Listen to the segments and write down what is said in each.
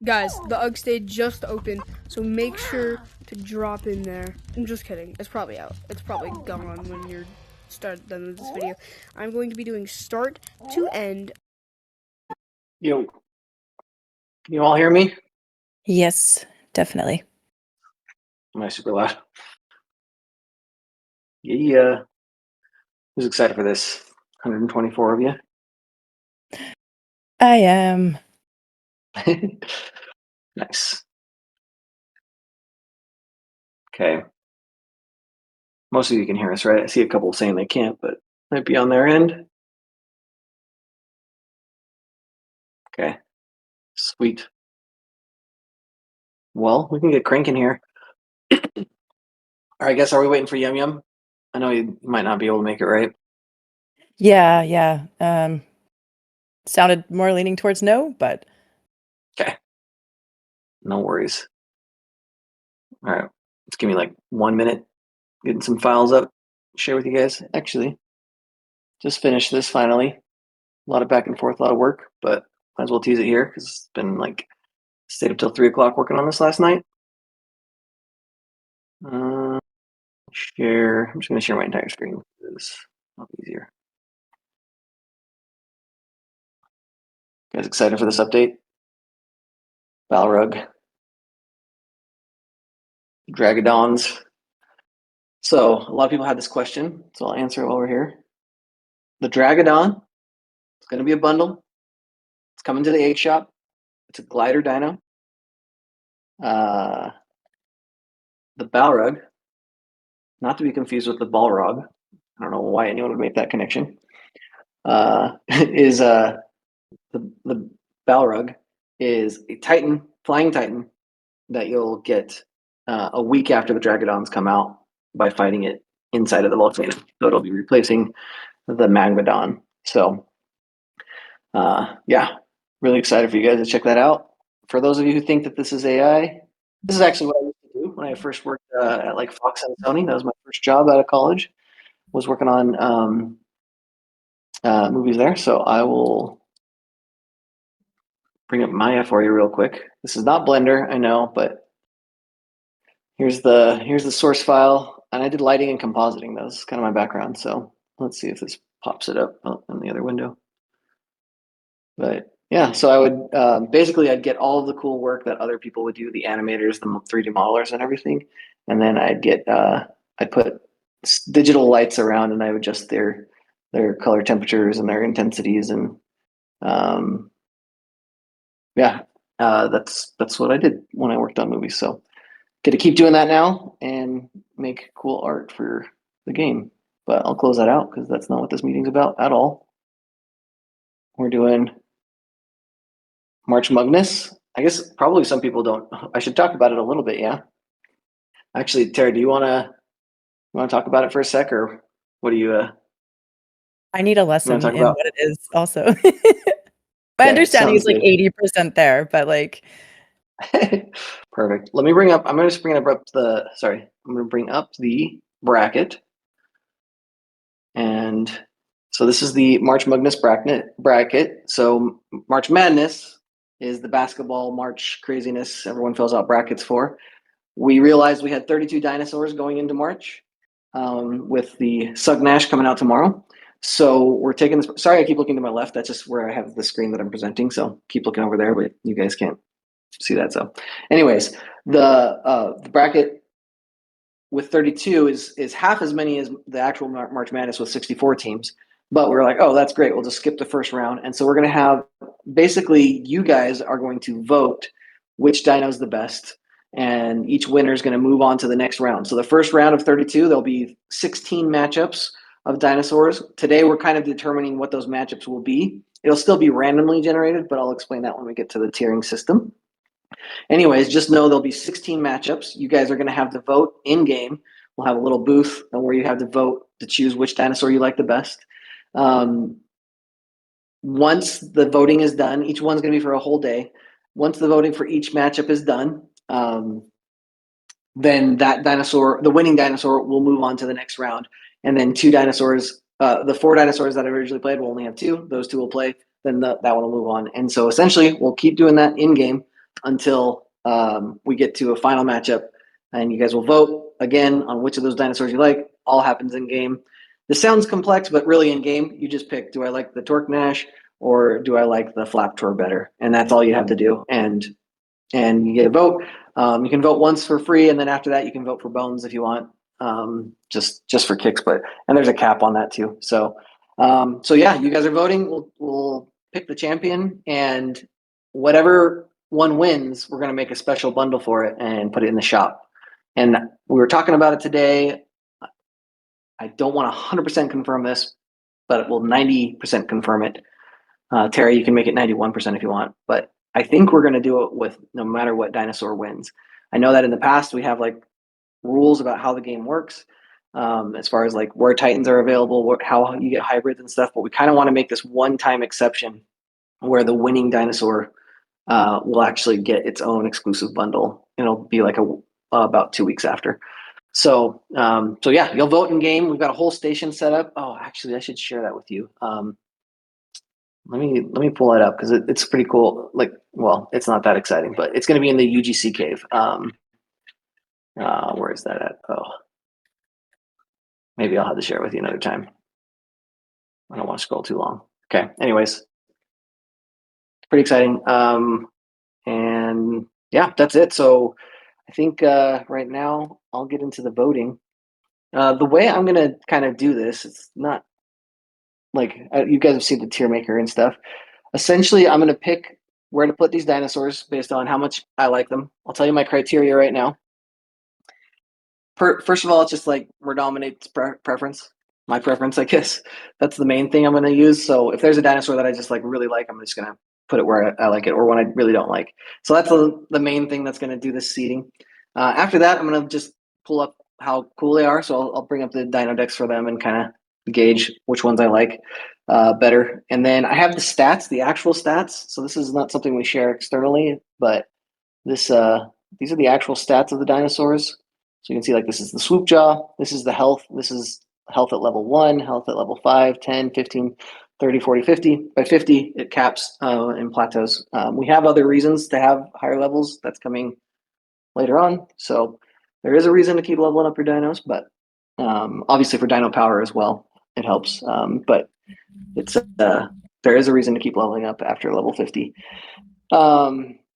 Guys, the UG stage just opened, so make sure to drop in there. I'm just kidding. It's probably out. It's probably gone when you're done with this video. I'm going to be doing start to end. Yo, can you all hear me? Yes, definitely. Am I super loud? Yeah. Who's excited for this? 124 of you? I am. Nice. Okay. Most of you can hear us, right? I see a couple saying they can't, but might be on their end. Okay. Sweet. Well, we can get cranking here. All right, I guess, are we waiting for Yum Yum? I know you might not be able to make it, right? Yeah. Sounded more leaning towards no, but Okay. No worries. All right. Just give me like 1 minute, getting some files up, share with you guys. Actually, just finished this finally. A lot of back and forth, a lot of work, but might as well tease it here because it's been like stayed up till 3 o'clock working on this last night. Share. I'm just going to share my entire screen. It's a lot easier. You guys excited for this update? Balrog, Dragodons. So a lot of people had this question, so I'll answer it while we're here. The Dragodon, it's going to be a bundle. It's coming to the 8 shop. It's a glider dino. The Balrog, not to be confused with the Balrog. I don't know why anyone would make that connection. Is the Balrog is a Titan, flying Titan, that you'll get a week after the Dragodons come out by fighting it inside of the volcano. So it'll be replacing the Magmadon. So yeah, really excited for you guys to check that out. For those of you who think that this is AI, this is actually what I used to do when I first worked at like Fox and Sony. That was my first job out of college, was working on movies there. So I will bring up Maya for you real quick. This is not Blender, I know, but here's the source file, and I did lighting and compositing. That was kind of my background. So let's see if this pops it up in the other window. But yeah, so I would basically I'd get all of the cool work that other people would do, the animators, the 3D modelers, and everything, and then I'd put digital lights around, and I would adjust their color temperatures and their intensities, and yeah, that's what I did when I worked on movies. So get to keep doing that now and make cool art for the game. But I'll close that out because that's not what this meeting's about at all. We're doing MUGness. I guess probably some people don't. I should talk about it a little bit, yeah. Actually, Tara, do you wanna talk about it for a sec, or what do you I need a lesson talk in about? what it is also. My Okay, understanding is sounds like good. 80% there, but like Perfect. Let me bring up. I'm gonna just bring up the. Sorry, I'm gonna bring up the bracket, and so this is the March MUGness bracket. So March Madness is the basketball March craziness everyone fills out brackets for. We realized we had 32 dinosaurs going into March, with the Sugnash coming out tomorrow. So we're taking this. Sorry, I keep looking to my left. That's just where I have the screen that I'm presenting. So keep looking over there, but you guys can't see that. So, anyways, the bracket with 32 is half as many as the actual March Madness with 64 teams. But we were like, oh, that's great. We'll just skip the first round. And so we're going to have basically you guys are going to vote which dino is the best. And each winner is going to move on to the next round. So the first round of 32, there'll be 16 matchups of dinosaurs. Today, we're kind of determining what those matchups will be. It'll still be randomly generated, but I'll explain that when we get to the tiering system. Anyways, just know there'll be 16 matchups. You guys are going to have to vote in game. We'll have a little booth where you have to vote to choose which dinosaur you like the best. Once the voting is done, each one's going to be for a whole day. Once the voting for each matchup is done, then that dinosaur, the winning dinosaur, will move on to the next round. And then two dinosaurs, the 4 dinosaurs that I originally played will only have 2. Those 2 will play. Then that one will move on. And so essentially, we'll keep doing that in game. until we get to a final matchup, and you guys will vote again on which of those dinosaurs you like. All happens in game. This sounds complex, but really in game, you just pick: do I like the Torque Nash or do I like the Flaptor better? And that's all you have to do. And you get a vote. You can vote once for free, and then after that, you can vote for bones if you want, just for kicks. And there's a cap on that too. So yeah, you guys are voting. We'll pick the champion, and whatever one wins, we're gonna make a special bundle for it and put it in the shop. And we were talking about it today. I don't want to 100% confirm this, but we'll 90% confirm it. Terry, you can make it 91% if you want, but I think we're going to do it with no matter what dinosaur wins. I know that in the past we have like rules about how the game works, as far as like where Titans are available, how you get hybrids and stuff, but we kind of want to make this one-time exception where the winning dinosaur will actually get its own exclusive bundle. It'll be like about 2 weeks after. So yeah, you'll vote in game. We've got a whole station set up. Oh, actually, I should share that with you. Let me pull it up because it's pretty cool. Like, well, it's not that exciting, but it's going to be in the UGC cave. Where is that at? Oh, maybe I'll have to share it with you another time. I don't want to scroll too long. Okay. Anyways, pretty exciting. And yeah, that's it. So I think right now I'll get into the voting. The way I'm going to kind of do this, it's not like you guys have seen the tier maker and stuff. Essentially, I'm going to pick where to put these dinosaurs based on how much I like them. I'll tell you my criteria right now. First of all, it's just like where dominates preference. My preference, I guess. That's the main thing I'm going to use. So if there's a dinosaur that I just like really like, I'm just going to put it where I like it, or when I really don't like. So that's the main thing that's going to do this seeding. After that, I'm going to just pull up how cool they are. So I'll bring up the dino decks for them and kind of gauge which ones I like better. And then I have the stats, the actual stats. So this is not something we share externally, but these are the actual stats of the dinosaurs. So you can see like this is the swoop jaw, this is the health, this is health at level 1, health at level 5, 10, 15, 30, 40, 50. By 50, it caps and plateaus. We have other reasons to have higher levels. That's coming later on. So there is a reason to keep leveling up your dinos, but obviously for dino power as well, it helps. But it's there is a reason to keep leveling up after level 50.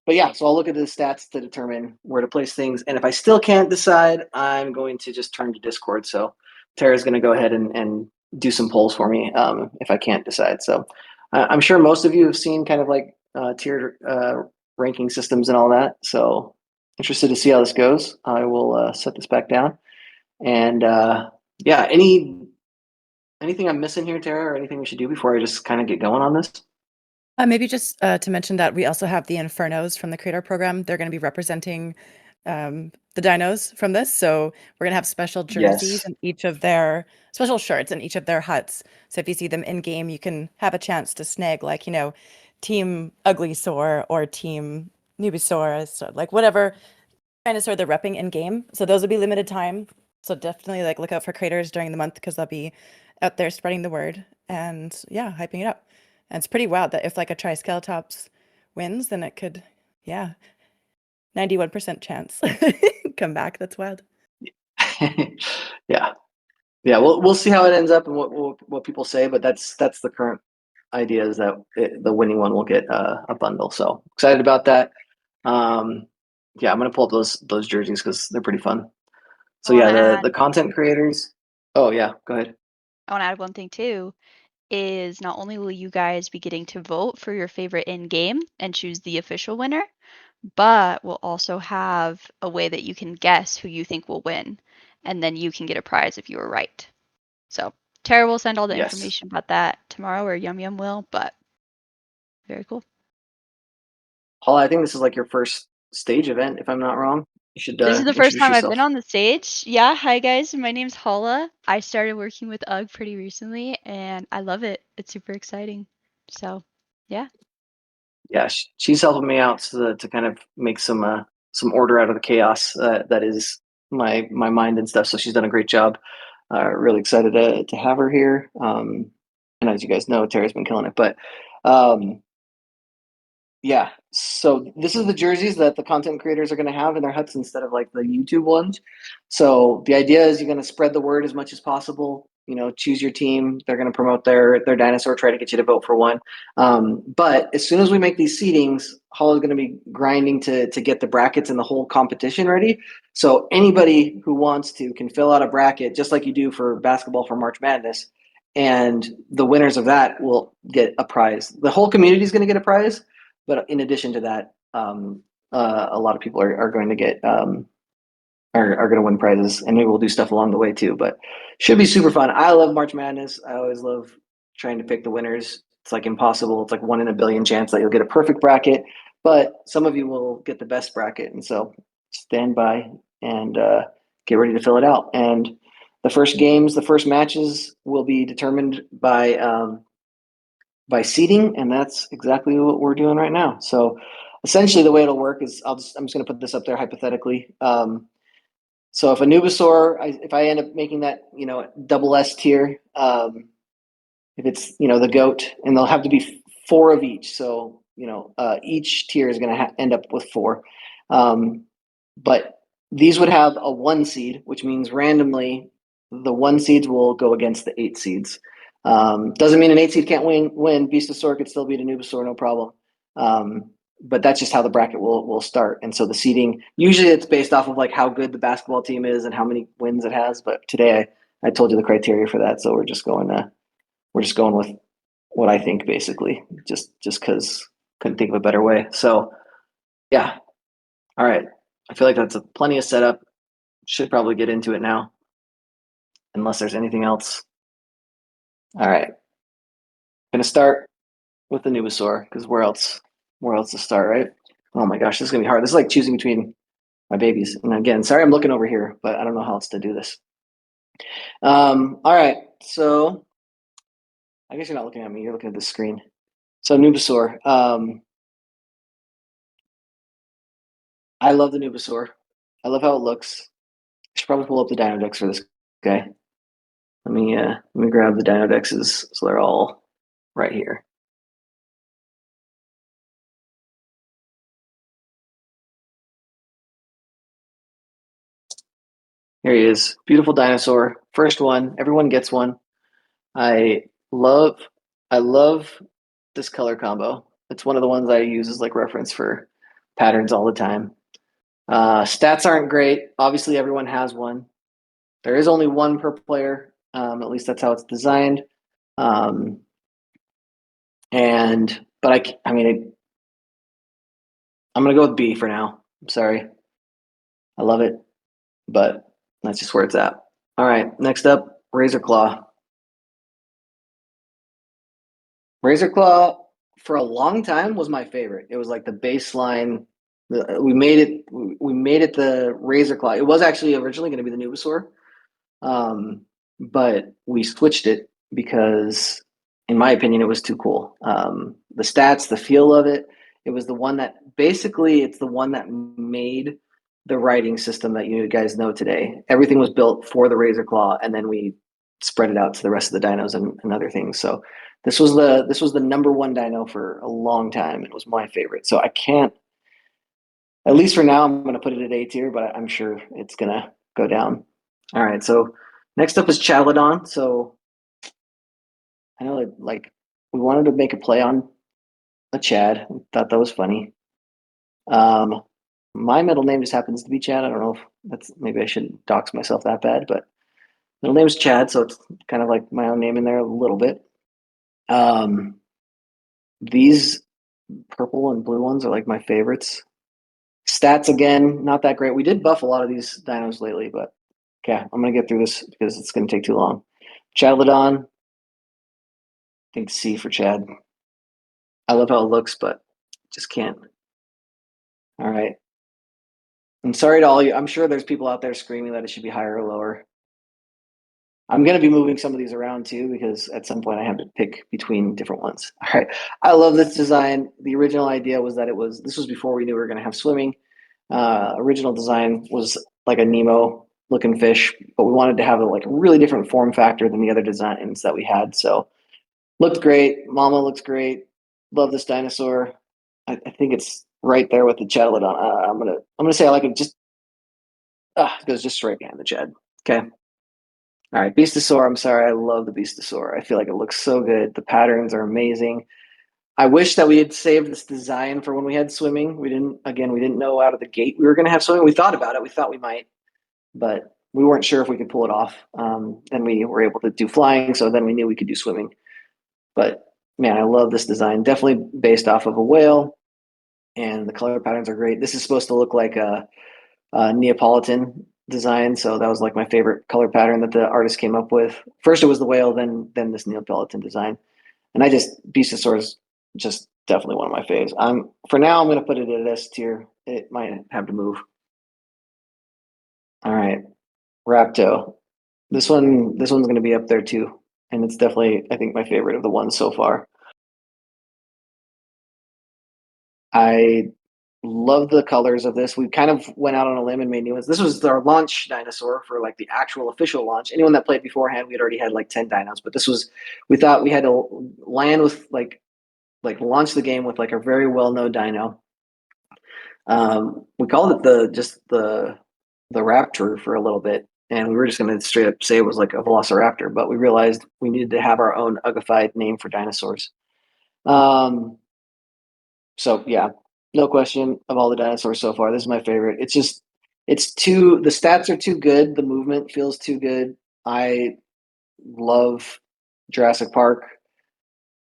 But yeah, so I'll look at the stats to determine where to place things. And if I still can't decide, I'm going to just turn to Discord. So Tara's going to go ahead and do some polls for me if I can't decide. So I'm sure most of you have seen kind of like tiered ranking systems and all that. So interested to see how this goes. I will set this back down. And yeah, anything I'm missing here, Tara, or anything we should do before I just kind of get going on this? Maybe just to mention that we also have the Infernos from the Creator Program. They're going to be representing the dinos from this. So we're going to have special jerseys Yes. in each of their special shirts in each of their huts. So if you see them in game, you can have a chance to snag like, Team Uglysaur or Team Nubisaurus, or like whatever dinosaur they're repping in game. So those will be limited time. So definitely like look out for creators during the month because they'll be out there spreading the word and yeah, hyping it up. And it's pretty wild that if like a Triceratops wins, then it could, 91% chance come back. That's wild. Yeah. We'll see how it ends up and what people say, but that's the current idea is that the winning one will get a bundle. So excited about that. Yeah, I'm gonna pull up those jerseys because they're pretty fun. So yeah, the content creators. Oh yeah, go ahead. I want to add one thing too, is not only will you guys be getting to vote for your favorite in-game and choose the official winner, but we'll also have a way that you can guess who you think will win, and then you can get a prize if you were right. So Tara will send all the Yes. information about that tomorrow, or Yum Yum will, but very cool. Paula, I think this is like your first stage event, if I'm not wrong. You should This is the first introduce time I've yourself. been on the stage. Yeah, hi guys, my name's Hala. I started working with UGG pretty recently, and I love it. It's super exciting. So, yeah. Yeah, she's helping me out to kind of make some order out of the chaos that is my mind and stuff. So she's done a great job. Really excited to have her here. And as you guys know, Tara's been killing it. But yeah, So this is the jerseys that the content creators are going to have in their huts instead of like the YouTube ones. So the idea is you're going to spread the word as much as possible. You know, choose your team. They're going to promote their dinosaur, try to get you to vote for one. But as soon as we make these seedings, Hall is going to be grinding to get the brackets and the whole competition ready. So anybody who wants to can fill out a bracket just like you do for basketball for March Madness, and the winners of that will get a prize. The whole community is going to get a prize, but in addition to that, a lot of people are going to get are going to win prizes, and maybe we'll do stuff along the way too. But should be super fun. I love March Madness. I always love trying to pick the winners. It's like impossible. It's like 1 in a billion chance that you'll get a perfect bracket, but some of you will get the best bracket, and so stand by and get ready to fill it out. And the first matches will be determined by seeding, and that's exactly what we're doing right now. So essentially the way it'll work is I'm just going to put this up there hypothetically. So if a Nubasaur, if I end up making that, double S tier, if it's, the goat, and they'll have to be 4 of each. So, each tier is going to end up with 4. But these would have a 1 seed, which means randomly the 1 seeds will go against the 8 seeds. Doesn't mean an 8 seed can't win. Beastosaur could still beat a Nubasaur, no problem. But that's just how the bracket will start. And so the seeding, usually it's based off of like how good the basketball team is and how many wins it has. But today I told you the criteria for that, so we're just going with what I think, basically, just because couldn't think of a better way. So yeah, all right. I feel like that's plenty of setup. Should probably get into it now, unless there's anything else. All right, gonna start with the Nubasaur because where else to start, right? Oh my gosh, this is gonna be hard. This is like choosing between my babies. And again, sorry I'm looking over here, but I don't know how else to do this. All right, so I guess you're not looking at me, you're looking at the screen. So Nubasaur. I love the Nubasaur. I love how it looks. I should probably pull up the Dinodex for this guy. Let me grab the Dinodexes so they're all right here. Here he is. Beautiful dinosaur. First one. Everyone gets one. I love this color combo. It's one of the ones I use as like reference for patterns all the time. Stats aren't great. Obviously, everyone has one. There is only one per player. At least that's how it's designed. But I mean, I'm gonna go with B for now. I'm sorry. I love it, but that's just where it's at. All right, next up, Razor Claw. Razor Claw for a long time was my favorite. It was like the baseline. We made it the Razor Claw. It was actually originally going to be the Nubasaur, but we switched it because, in my opinion, it was too cool. The stats, the feel of it. It was the one that basically it's the one that made the writing system that you guys know today. Everything was built for the Razor Claw, and then we spread it out to the rest of the dinos and other things. So this was the number 1 dino for a long time. It was my favorite. So I can't, at least for now, I'm going to put it at A tier, but I'm sure it's going to go down. All right. So next up is Chalodon. So I know like we wanted to make a play on a Chad. We thought that was funny. My middle name just happens to be Chad. I don't know if maybe I shouldn't dox myself that bad, but middle name is Chad, so it's kind of like my own name in there a little bit. These purple and blue ones are like my favorites. Stats, again, not that great. We did buff a lot of these dinos lately, but okay, I'm going to get through this because it's going to take too long. Chadlodon, I think C for Chad. I love how it looks, but just can't. All right. I'm sorry to all you. I'm sure there's people out there screaming that it should be higher or lower. I'm going to be moving some of these around too because at some point I have to pick between different ones. All right. I love this design. The original idea was that this was before we knew we were going to have swimming. Original design was like a Nemo looking fish, but we wanted to have a like really different form factor than the other designs that we had. So looked great. Mama looks great. Love this dinosaur. I think it's right there with the Chatylodon. I'm gonna say I like it just it goes just straight behind the Chad. Okay. All right, Beastosaur. I'm sorry, I love the Beastosaur. I feel like it looks so good. The patterns are amazing. I wish that we had saved this design for when we had swimming. We didn't know out of the gate we were going to have swimming. We thought about it. We thought we might, but we weren't sure if we could pull it off. Then we were able to do flying, so then we knew we could do swimming. But man, I love this design. Definitely based off of a whale, and the color patterns are great. This is supposed to look like a Neapolitan design, so that was like my favorite color pattern that the artist came up with. First it was the whale, then this Neapolitan design, and Beastosaur is just definitely one of my faves. For now I'm going to put it at S tier. It might have to move. All right, Rapto. This one's going to be up there too, and it's definitely I think my favorite of the ones so far. I love the colors of this. We kind of went out on a limb and made new ones. This was our launch dinosaur for like the actual official launch. Anyone that played beforehand, we had already had like 10 dinos, but we thought we had to land with like launch the game with like a very well-known dino. We called it the Raptor for a little bit, and we were just going to straight up say it was like a Velociraptor, but we realized we needed to have our own ugified name for dinosaurs. So yeah, no question of all the dinosaurs so far. This is my favorite. The stats are too good. The movement feels too good. I love Jurassic Park,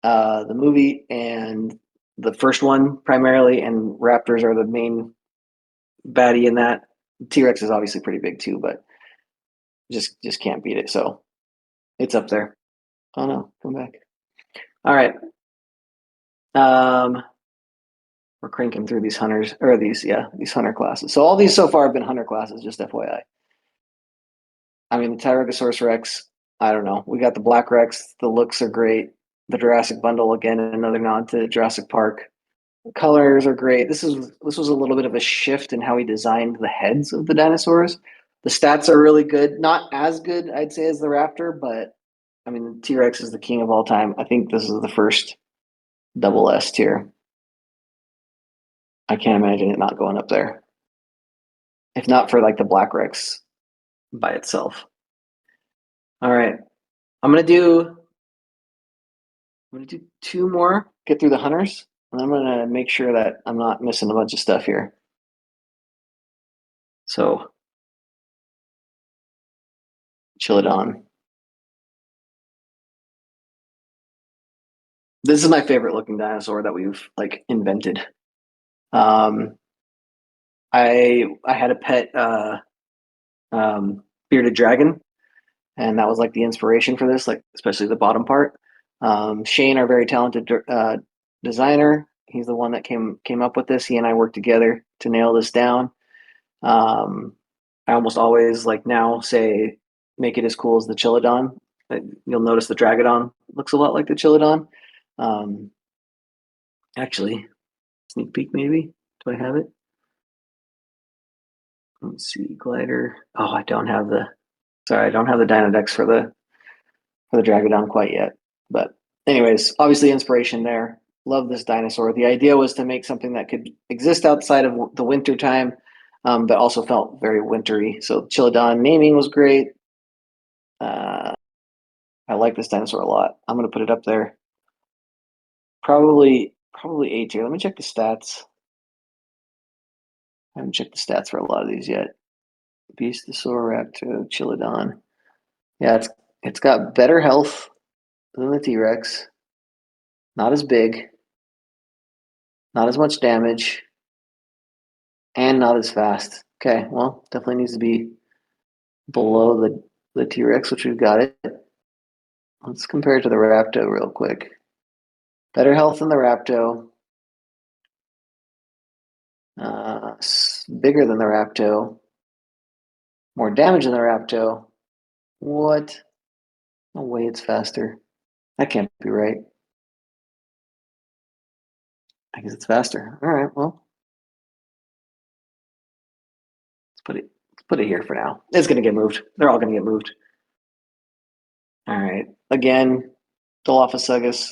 the movie, and the first one primarily, and raptors are the main baddie in that. T-Rex is obviously pretty big too, but just can't beat it. So it's up there. Oh no, come back. All right. We're cranking through these these hunter classes. So all these so far have been hunter classes, just FYI. I mean, the Tyrannosaurus Rex, I don't know. We got the Black Rex. The looks are great. The Jurassic Bundle, again, another nod to Jurassic Park. The colors are great. This was a little bit of a shift in how he designed the heads of the dinosaurs. The stats are really good. Not as good, I'd say, as the Raptor, but I mean, the T-Rex is the king of all time. I think this is the first double S tier. I can't imagine it not going up there. If not for like the Black Rex by itself. All right. I'm gonna do two more, get through the hunters, and I'm gonna make sure that I'm not missing a bunch of stuff here. So Chilodon. This is my favorite looking dinosaur that we've like invented. I had a pet bearded dragon, and that was like the inspiration for this, like especially the bottom part. Shane, our very talented designer, he's the one that came up with this. He and I worked together to nail this down. I almost always like now say make it as cool as the Chilodon. You'll notice the Dragodon looks a lot like the Chilodon. Actually, sneak peek maybe. Do I have it? Let's see, glider. Oh, I don't have the Dinodex for the Dragodon quite yet. But anyways, obviously inspiration there. Love this dinosaur. The idea was to make something that could exist outside of the winter time, but also felt very wintry. So Chilodon naming was great. I like this dinosaur a lot. I'm gonna put it up there. Probably A tier. Let me check the stats. I haven't checked the stats for a lot of these yet. Beastosaur, Raptor, Chilodon. Yeah, it's got better health than the T-Rex. Not as big. Not as much damage. And not as fast. Okay, well, definitely needs to be below the T-Rex, which we've got it. Let's compare it to the Rapto real quick. Better health than the Rapto. Bigger than the Rapto. More damage than the Rapto. What? No way it's faster. That can't be right. I guess it's faster. All right, well. Let's put it here for now. It's gonna get moved. They're all gonna get moved. All right. Again, Dilophosaurus,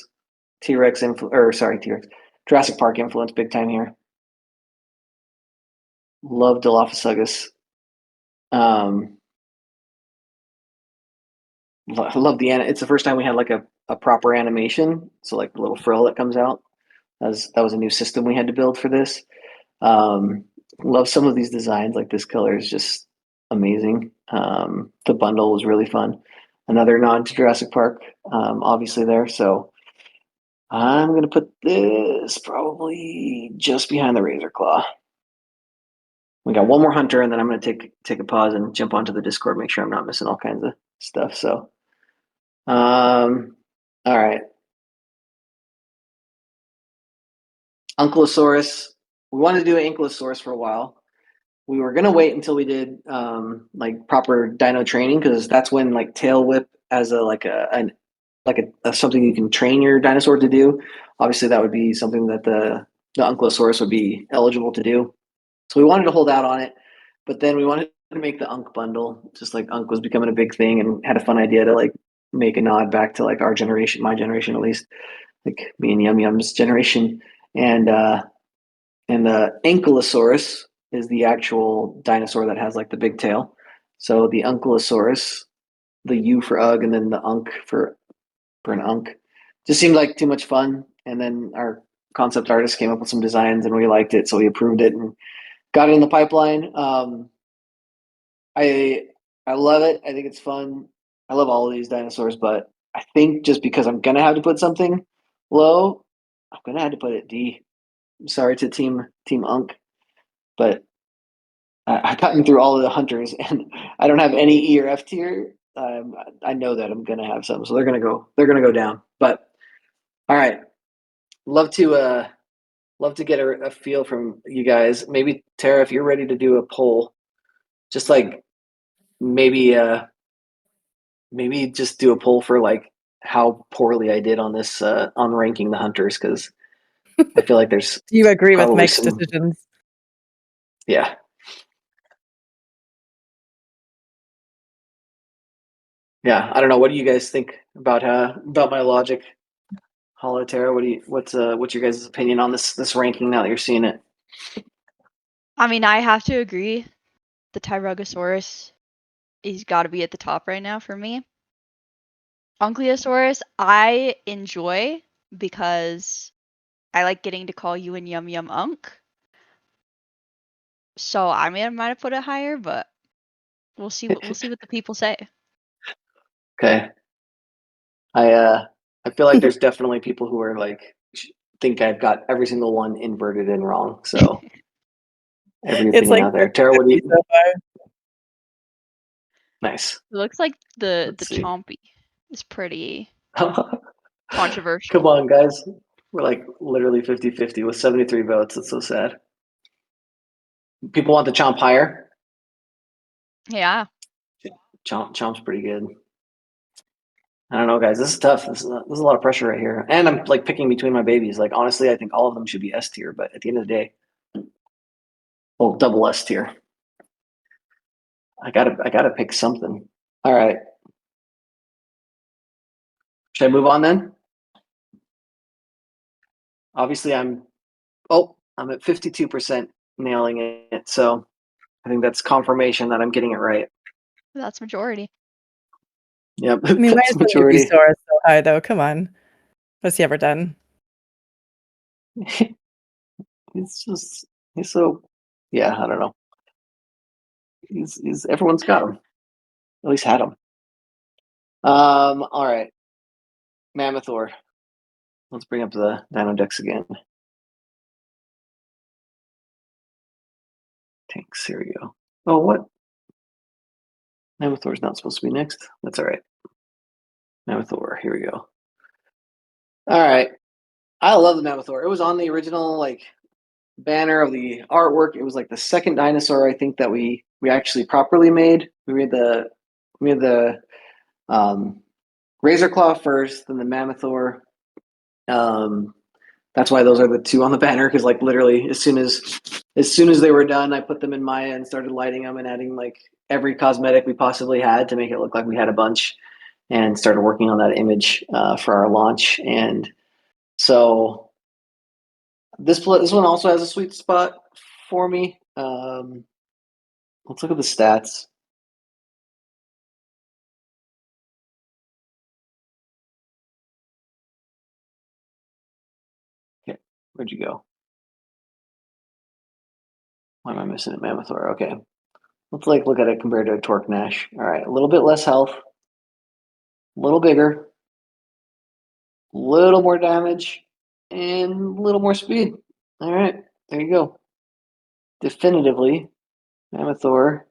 T-Rex, T-Rex. Jurassic Park influence big time here. Love Dilophosaurus. Love it's the first time we had like a proper animation. So like the little frill that comes out. That was a new system we had to build for this. Love some of these designs. Like this color is just amazing. The bundle was really fun. Another nod to Jurassic Park, obviously there. So I'm gonna put this probably just behind the Razor Claw. We got one more hunter, and then I'm gonna take a pause and jump onto the Discord, make sure I'm not missing all kinds of stuff. So, all right, Ankylosaurus. We wanted to do an Ankylosaurus for a while. We were gonna wait until we did like proper dino training, because that's when like tail whip as a something you can train your dinosaur to do. Obviously, that would be something that the Ankylosaurus would be eligible to do. So we wanted to hold out on it, but then we wanted to make the Unk bundle, just like Unk was becoming a big thing, and had a fun idea to like make a nod back to like our generation, my generation at least, like me and Yum Yum's generation, and the Ankylosaurus is the actual dinosaur that has like the big tail. So the Ankylosaurus, the U for Ugg, and then the Unk for an Unk, just seemed like too much fun. And then our concept artist came up with some designs, and we liked it, so we approved it and got it in the pipeline. I love it. I think it's fun. I love all of these dinosaurs, but I think just because I'm gonna have to put something low, I'm gonna have to put it D. I'm sorry to Team Unk, but I've gotten through all of the hunters, and I don't have any E or F tier. I know that I'm gonna have some, so they're gonna go down. But all right, love to get a feel from you guys. Maybe Tara, if you're ready to do a poll, just like maybe maybe just do a poll for like how poorly I did on this on ranking the hunters, because I feel like there's Do you agree with probably Mike's some, decisions? yeah. Yeah, I don't know. What do you guys think about my logic? Hollow Tara, what's your guys' opinion on this ranking now that you're seeing it? I mean, I have to agree. The Tyrannosaurus, he's got to be at the top right now for me. Ankylosaurus, I enjoy because I like getting to call you and Yum Yum Unk. So I might have put it higher, but we'll see what the people say. Okay. I feel like there's definitely people who are like think I've got every single one inverted and wrong. So every It's opinion like out there. Tara, what do 50-50 you? so far. Nice. It looks like the Let's see. Chompy is pretty Come controversial. on, guys. We're like literally 50-50 with 73 votes. It's so sad. People want the Chomp higher. Yeah. Chomp's pretty good. I don't know, guys. This is tough. This is a lot of pressure right here, and I'm like picking between my babies. Like honestly, I think all of them should be S tier, but at the end of the day, well, double S tier. I gotta pick something. All right. Should I move on then? Obviously, I'm at 52% nailing it, so I think that's confirmation that I'm getting it right. That's majority. Yep, I mean, why that's is the majority. Nubisaurus so high, though? Come on. What's he ever done? He's so, yeah, I don't know. He's everyone's got him. At least had him. All right. Mammothor. Let's bring up the Dino Dex again. Tanks, here we go. Oh, what? Mammothor's not supposed to be next. That's all right. Mammothor, here we go. All right. I love the Mammothor. It was on the original like banner of the artwork. It was like the second dinosaur I think that we actually properly made. We made the Razor Claw first, then the Mammothor. That's why those are the two on the banner, because like literally as soon as they were done, I put them in Maya and started lighting them and adding like every cosmetic we possibly had to make it look like we had a bunch, and started working on that image for our launch. And so This one also has a sweet spot for me. Let's look at the stats. Okay, where'd you go? Why am I missing it, Mammothor? Okay, let's look at it compared to a Torque Nash. All right, a little bit less health, a little bigger, a little more damage, and a little more speed. All right, there you go. Definitively, Mammothor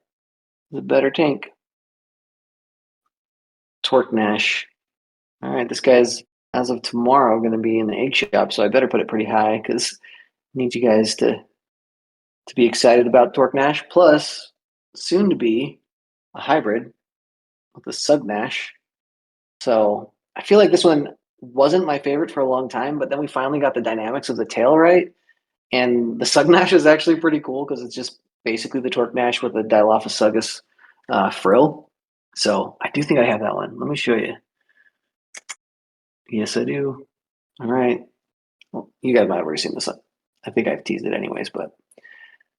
is a better tank. Torque Nash. All right, this guy's as of tomorrow going to be in the egg shop, so I better put it pretty high because I need you guys to be excited about Torque Nash. Plus, soon to be a hybrid with the Sub Nash. So I feel like this one wasn't my favorite for a long time, but then we finally got the dynamics of the tail right. And the Sug Nash is actually pretty cool because it's just basically the Torque Nash with a Dilophosaurus frill. So I do think I have that one. Let me show you. Yes, I do. All right. Well, you guys might have already seen this. I think I've teased it anyways, but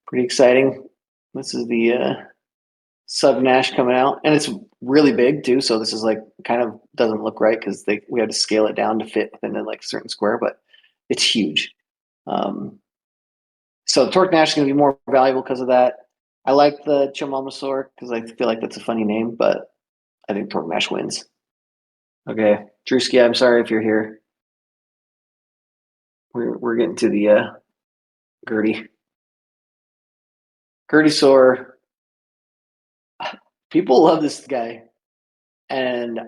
pretty exciting. This is the Sub Nash coming out, and it's really big too. So this is like kind of doesn't look right because we had to scale it down to fit within a certain square, but it's huge. So Torque Nash is going to be more valuable because of that. I like the Chimomosaur because I feel like that's a funny name, but I think Torque Nash wins. Okay, Drewski, I'm sorry if you're here. We're getting to the Gertie. Gertiesaur. People love this guy, and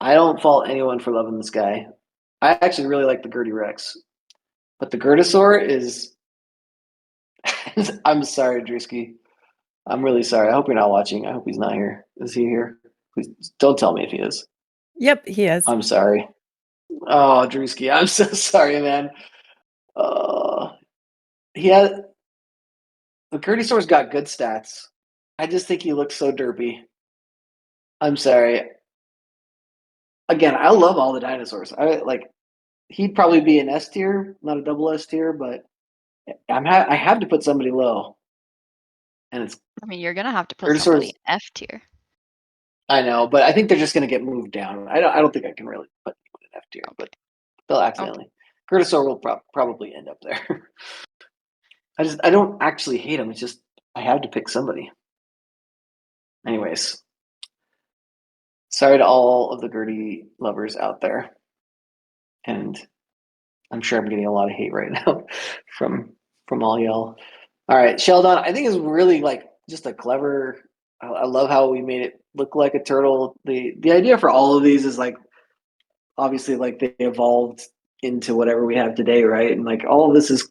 I don't fault anyone for loving this guy. I actually really like the Gertie Rex, but the Gertisaur is. I'm sorry, Drewski. I'm really sorry. I hope you're not watching. I hope he's not here. Is he here? Please don't tell me if he is. Yep, he is. I'm sorry. Oh, Drewski, I'm so sorry, man. He had the Gertiesaur's got good stats. I just think he looks so derpy. I'm sorry. Again, I love all the dinosaurs. He'd probably be an S tier, not a double S tier, but I have to put somebody low, and it's I mean, you're gonna have to put somebody Gertiesaur's. in F tier. I know, but I think they're just going to get moved down. I don't think I can really put people in F tier, but they'll accidentally. Gertisaur will probably end up there. I don't actually hate him. It's just I have to pick somebody. Anyways, sorry to all of the Gertie lovers out there, and I'm sure I'm getting a lot of hate right now from all y'all. All right, Sheldon, I think is really just a clever. I love how we made it look like a turtle. The idea for all of these is obviously they evolved into whatever we have today, right? And all of this is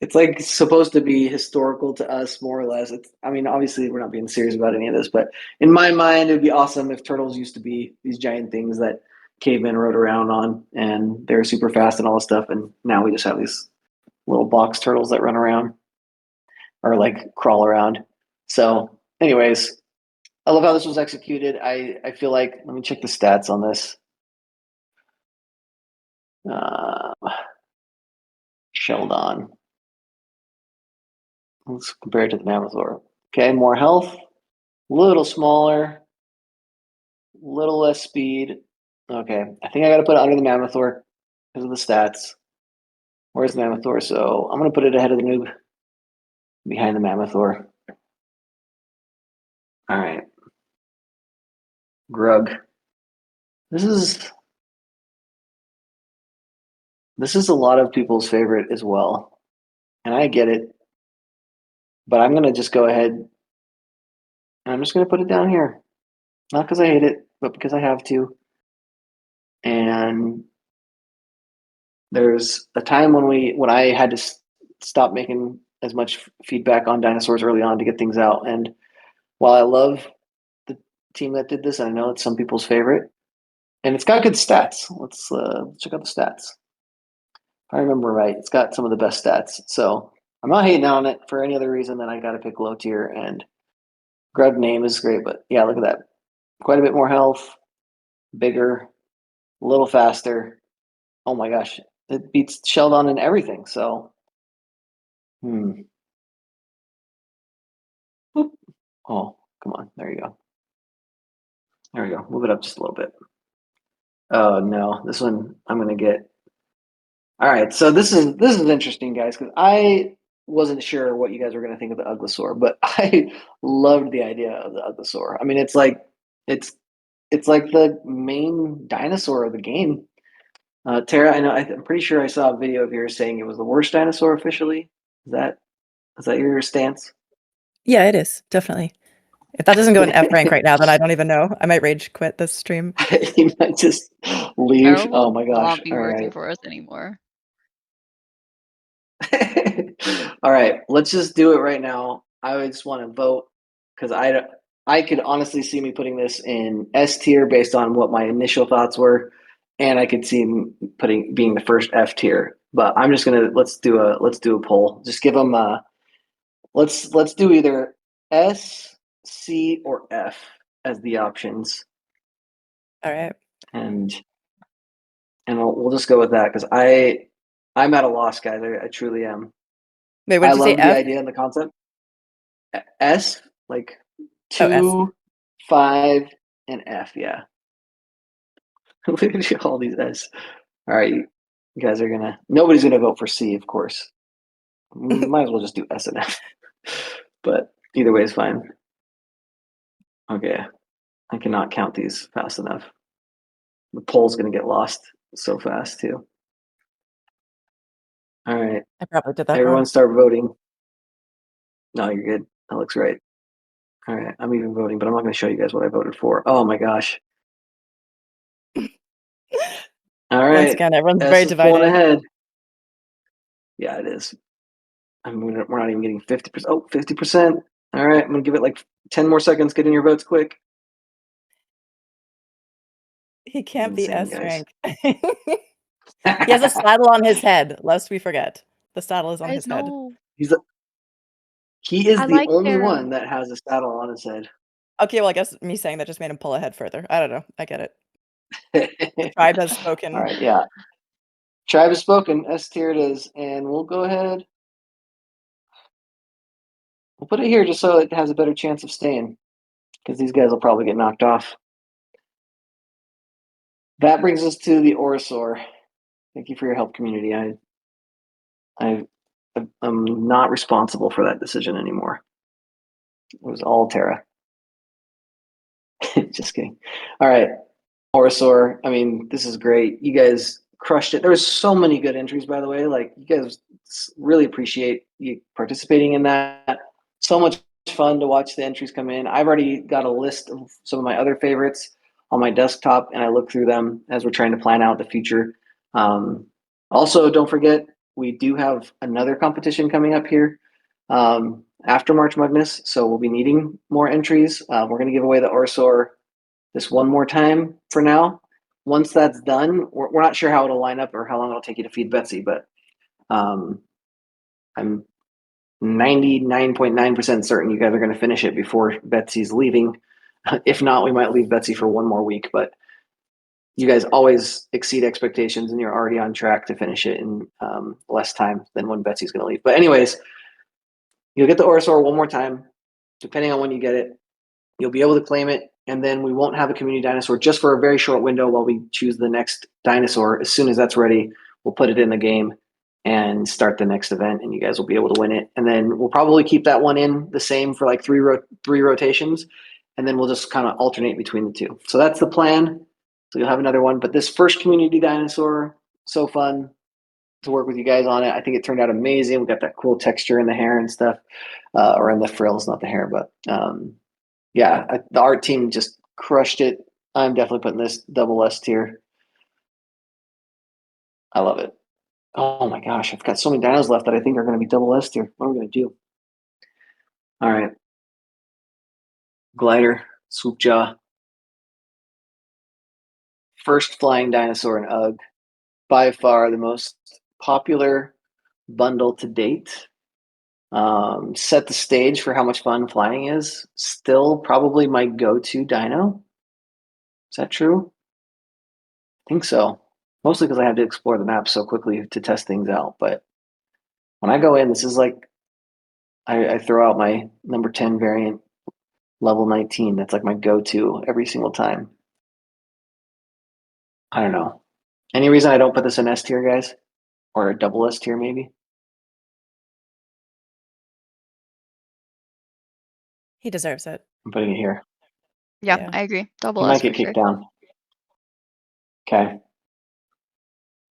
it's supposed to be historical to us more or less. Obviously we're not being serious about any of this, but in my mind it would be awesome if turtles used to be these giant things that cavemen rode around on and they're super fast and all this stuff, and now we just have these little box turtles that run around or crawl around. So anyways, I love how this was executed. I feel like, let me check the stats on this. Sheldon. Let's compare it to the Mammothor. Okay, more health, little smaller, little less speed. Okay, I think I got to put it under the Mammothor because of the stats. Where's the Mammothor? So I'm going to put it ahead of the noob, behind the Mammothor. All right. Grug. This is a lot of people's favorite as well, and I get it. But I'm going to just go ahead and I'm just going to put it down here. Not because I hate it, but because I have to. And there's a time when I had to stop making as much feedback on dinosaurs early on to get things out. And while I love the team that did this, and I know it's some people's favorite, and it's got good stats. Let's check out the stats. If I remember right, it's got some of the best stats. So I'm not hating on it for any other reason than I got to pick low tier. And Grub name is great, but yeah, look at that. Quite a bit more health, bigger, a little faster. Oh my gosh, it beats Sheldon in everything. So Hmm. Boop. Oh, come on. There you go. There we go. Move it up just a little bit. Oh no, this one I'm gonna get. All right, so this is interesting, guys, because I wasn't sure what you guys were gonna think of the Uglisaur, but I loved the idea of the Uglisaur. I mean, it's it's like the main dinosaur of the game. Tara, I know I'm pretty sure I saw a video of yours saying it was the worst dinosaur officially. Is that is that your stance? Yeah, it is, definitely. If that doesn't go in F rank right now, then I don't even know. I might rage quit this stream. You might just leave. Carol Oh will my gosh! not be All working right. for us anymore. All right, let's just do it right now. I just want to vote because I could honestly see me putting this in S tier based on what my initial thoughts were, and I could see him putting being the first F tier. But I'm just gonna let's do a poll. Just give them let's do either S, C, or F as the options, All right. and we'll just go with that because I'm at a loss, guys. I truly am. Wait, what I did you say? love the F? idea and the concept. S, like Oh, S. 2, 5, and F. Yeah. Look at all these S. All right, you guys are gonna. Nobody's gonna vote for C, of course. We might as well just do S and F. But either way is fine. Okay, I cannot count these fast enough. The poll's gonna get lost so fast too. All right, I probably did that everyone wrong. start voting. No, you're good. That looks right. All right, I'm even voting, but I'm not going to show you guys what I voted for. Oh my gosh. All Once right, again, everyone's S very is pulling divided. ahead. Yeah, it is. We're not even getting 50%. Oh, 50%. All right, I'm going to give it like 10 more seconds. Get in your votes quick. He can't be Insane, S guys. rank. He has a saddle on his head, lest we forget. The saddle is on Guys, his head. no. He's he is I the like only Tara. one that has a saddle on his head. Okay, well, I guess me saying that just made him pull ahead further. I don't know. I get it. The tribe has All spoken. right, yeah. Tribe has spoken. S tier it is, and we'll go ahead. We'll put it here just so it has a better chance of staying, because these guys will probably get knocked off. That brings us to the Orosaur. Thank you for your help, community. I I'm not responsible for that decision anymore. It was all Tara. Just kidding. All right, Orosaur. I mean, this is great. You guys crushed it. There was so many good entries, by the way. Like you guys really appreciate you participating in that. So much fun to watch the entries come in. I've already got a list of some of my other favorites on my desktop, and I look through them as we're trying to plan out the future. Um, Also, don't forget we do have another competition coming up here after March MUGness, so we'll be needing more entries. We're going to give away the Orsaur this one more time for now. Once that's done, we're not sure how it'll line up or how long it'll take you to feed Betsy, but I'm 99.9% certain you guys are going to finish it before Betsy's leaving. If not, we might leave Betsy for one more week, but you guys always exceed expectations and you're already on track to finish it in less time than when Betsy's going to leave. But anyways, you'll get the Orosaur one more time, depending on when you get it. You'll be able to claim it, and then we won't have a community dinosaur just for a very short window while we choose the next dinosaur. As soon as that's ready, we'll put it in the game and start the next event, and you guys will be able to win it. And then we'll probably keep that one in the same for like three rotations, and then we'll just kind of alternate between the two. So that's the plan. So you'll have another one. But this first community dinosaur, so fun to work with you guys on it. I think it turned out amazing. We got that cool texture in the hair and stuff, or in the frills, not the hair, but yeah, the art team just crushed it. I'm definitely putting this double S tier. I love it. Oh my gosh, I've got so many dinos left that I think are going to be double S tier. What am I going to do? All right, glider, swoop jaw, first flying dinosaur in UGG, by far the most popular bundle to date. Set the stage for how much fun flying is. Still, probably my go-to dino. Is that true? I think so. Mostly because I had to explore the map so quickly to test things out. But when I go in, this is like I throw out my number 10 variant, level 19. That's like my go-to every single time. I don't know. Any reason I don't put this in S tier, guys? Or a double S tier, maybe? He deserves it. I'm putting it here. Yeah, Yeah. I agree. Double He S might get for sure. kicked down. Okay.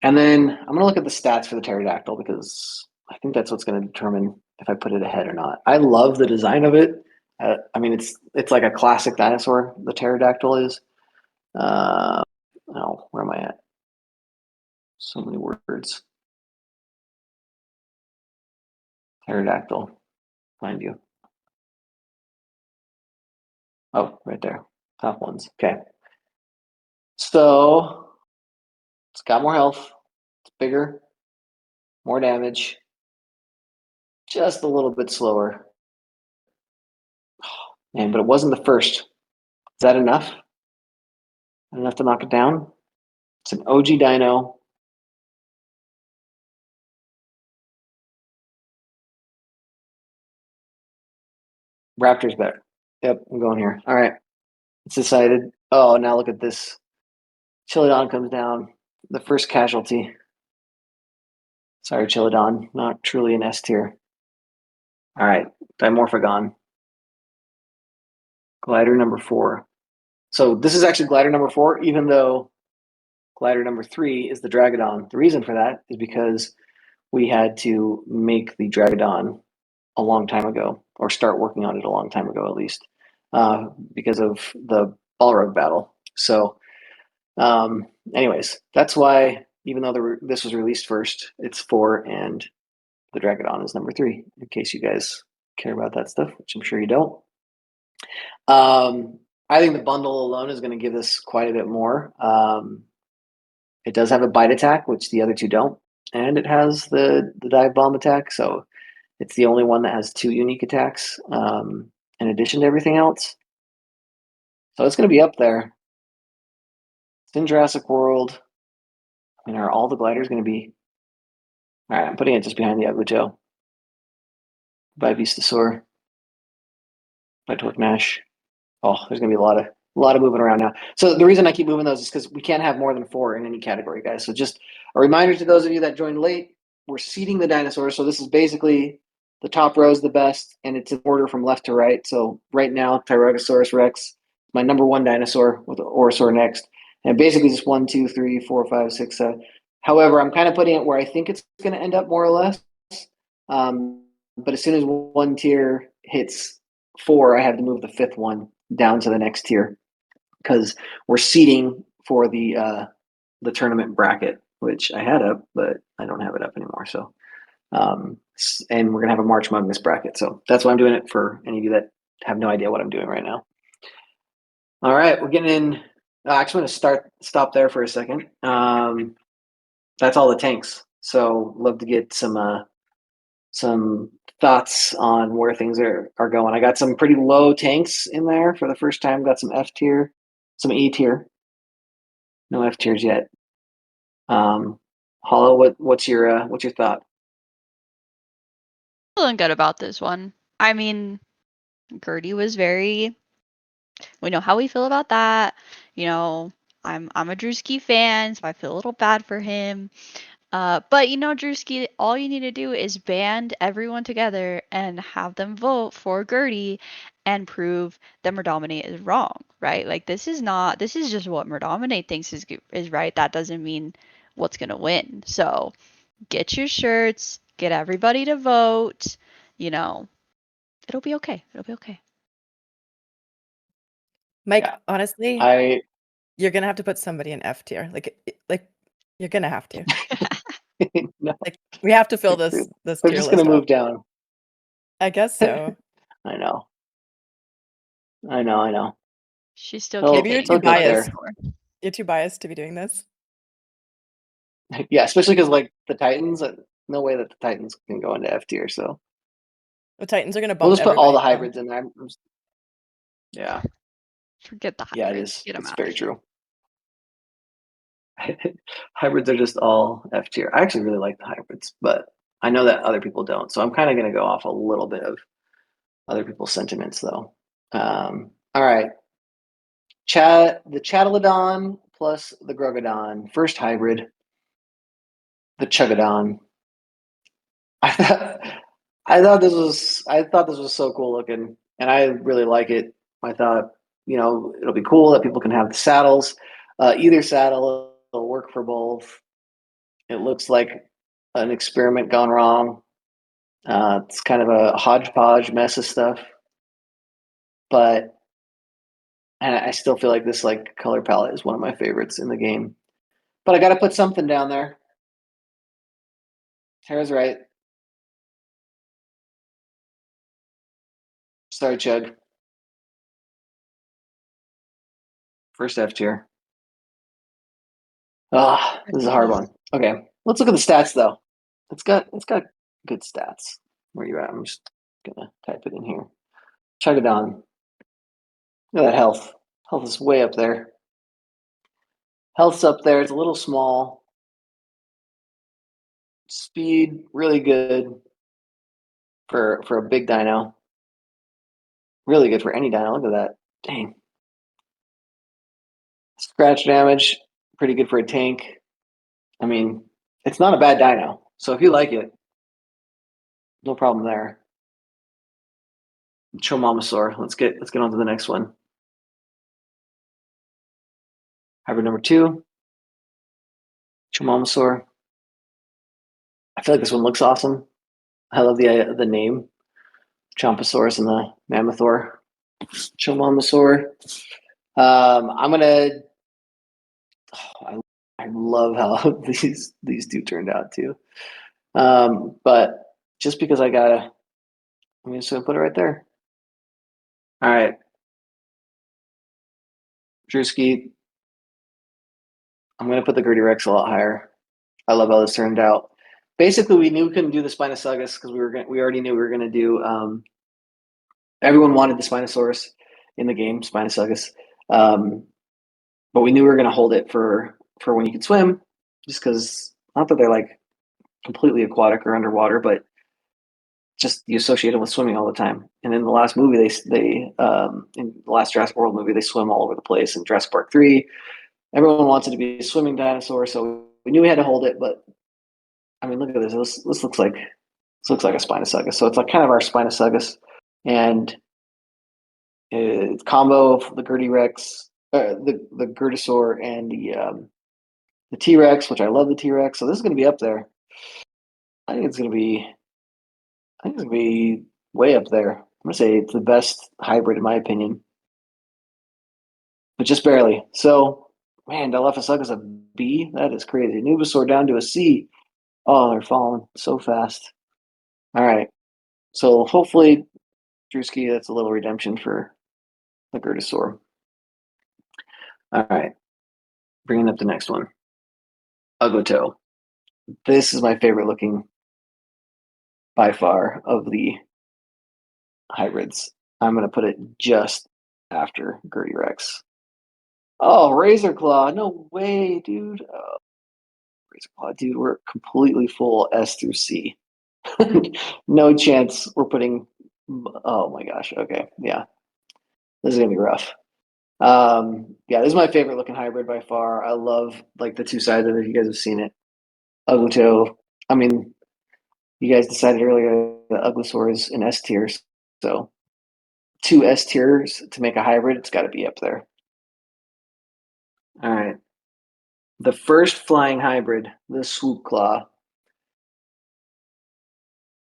And then I'm going to look at the stats for the pterodactyl because I think that's what's going to determine if I put it ahead or not. I love the design of it. I mean, it's like a classic dinosaur. The pterodactyl is. Oh, where am I at? So many words. Pterodactyl. Find you. Oh, right there. Top ones. Okay. So it's got more health. It's bigger. More damage. Just a little bit slower. Man, but it wasn't the first. Is that enough? Enough to knock it down? It's an OG dino. Raptor's better. Yep, I'm going here. All right. It's decided. Oh, now look at this. Chilodon comes down. The first casualty. Sorry, Chilodon. Not truly an S tier. All right. Dimorphagon. Glider number 4. So this is actually glider number 4, even though glider number 3 is the Dragodon. The reason for that is because we had to make the Dragodon a long time ago, or start working on it a long time ago at least, because of the Balrog battle. So, anyways, that's why even though this was released first, it's 4 and the Dragodon is number 3. In case you guys care about that stuff, which I'm sure you don't. I think the bundle alone is going to give this quite a bit more. It does have a bite attack, which the other two don't, and it has the dive bomb attack. So it's the only one that has 2 unique attacks, in addition to everything else. So it's going to be up there. It's in Jurassic World. I mean, are all the gliders going to be? All right, I'm putting it just behind the Ugly by Vistasaur, by Torknash. Oh, there's going to be a lot of moving around now. So the reason I keep moving those is because we can't have more than 4 in any category, guys. So just a reminder to those of you that joined late, we're seeding the dinosaurs. So this is basically the top row is the best, and it's in order from left to right. So right now, Tyrannosaurus Rex, my number 1 dinosaur with Orosaur next. And basically just 1, 2, 3, 4, 5, 6, 7. However, I'm kind of putting it where I think it's going to end up more or less. But as soon as one tier hits 4, I have to move the 5th one down to the next tier because we're seeding for the tournament bracket, which I had up, but I don't have it up anymore. So, and we're gonna have a March MUGness bracket, so that's why I'm doing it for any of you that have no idea what I'm doing right now. All right, we're getting in. I actually want to stop there for a second. That's all the tanks. So, love to get some thoughts on where things are going. I got some pretty low tanks in there for the first time. Got some F tier, some E tier. No F tiers yet. Hollow, what's your thought? Feeling good about this one. I mean, Gertie was very. We know how we feel about that. You know, I'm a Drewski fan, so I feel a little bad for him. But you know, Drewski, all you need to do is band everyone together and have them vote for Gertie and prove that Murdominate is wrong, right? Like this is just what Murdominate thinks is right. That doesn't mean what's gonna win. So get your shirts, get everybody to vote, you know, it'll be okay. It'll be okay. Mike, Yeah. honestly, I you're gonna have to put somebody in F tier. Like you're gonna have to. no, Like we have to fill this they're tier just gonna list move up. down. I guess so. I know. I know. She's still Maybe you're kicking. too They'll get biased. there. You're too biased to be doing this. Yeah, especially because like the Titans, no way that the Titans can go into F tier. So The Titans are gonna we'll bump just put all everybody the down. hybrids in there. Yeah, Forget the yeah, it hybrids. is. Get them It's out very of here. true. Hybrids are just all F tier. I actually really like the hybrids, but I know that other people don't, so I'm kind of going to go off a little bit of other people's sentiments, though. All right, the Chattelodon plus the Grugadon, first hybrid, the Chugadon. I thought I thought this was so cool looking, and I really like it. I thought, it'll be cool that people can have the saddles. Either saddle will work for both. It looks like an experiment gone wrong. It's kind of a hodgepodge mess of stuff, but and I still feel like this like color palette is one of my favorites in the game. But I got to put something down there. Tara's right. Sorry, Chug. First F tier. Ah, this is a hard one. Okay, let's look at the stats though. It's got good stats. Where you at? I'm just gonna type it in here. Chugadon. Look at that health. Health is way up there. Health's up there. It's a little small. Speed really good for a big dino. Really good for any dino. Look at that. Dang. Scratch damage, pretty good for a tank. I mean, it's not a bad dino. So if you like it, no problem there. Chomamasaur. Let's get on to the next one. Hybrid number 2. Chomamasaur. I feel like this one looks awesome. I love the name. Chompasaurus and the Mammothor. Chomamasaur. I'm gonna. I love how these two turned out too. But just because I'm just gonna put it right there. All right, Drewski. I'm gonna put the Gertie Rex a lot higher. I love how this turned out. Basically, we knew we couldn't do the Spinosaurus because we already knew we were gonna do. Everyone wanted the Spinosaurus in the game, Spinosaurus, but we knew we were gonna hold it for when you could swim, just because not that they're like completely aquatic or underwater, but just you associate it with swimming all the time. And in the last movie, they in the last Jurassic World movie, they swim all over the place. In Jurassic Park 3, everyone wants it to be a swimming dinosaur, so we knew we had to hold it. But I mean, look at this. This looks like a Spinosaurus. So it's like kind of our Spinosaurus, and it's combo of the Gertie Rex, the Gertosaur, and the T Rex, which I love the T Rex. So this is going to be up there. I think it's going to be. I think it's going to be way up there. I'm going to say it's the best hybrid in my opinion, but just barely. So, man, Dilophosaurus a B. That is crazy. Nubasaur down to a C. Oh, they're falling so fast. All right. So hopefully, Drewski, that's a little redemption for the Gertosaur. All right. Bringing up the next one. Ugoto. This is my favorite looking by far of the hybrids. I'm going to put it just after Gertie Rex. Oh, Razor Claw. No way, dude. Oh, Razor Claw, dude. We're completely full S through C. No chance we're putting. Oh my gosh. Okay. Yeah. This is going to be rough. Yeah, this is my favorite looking hybrid by far. I love like the two sides of it. You guys have seen it. Ugoto. I mean, you guys decided earlier that Ugosaur is an S tier. So 2 S tiers to make a hybrid, it's got to be up there. All right. The first flying hybrid, the Swoop Claw.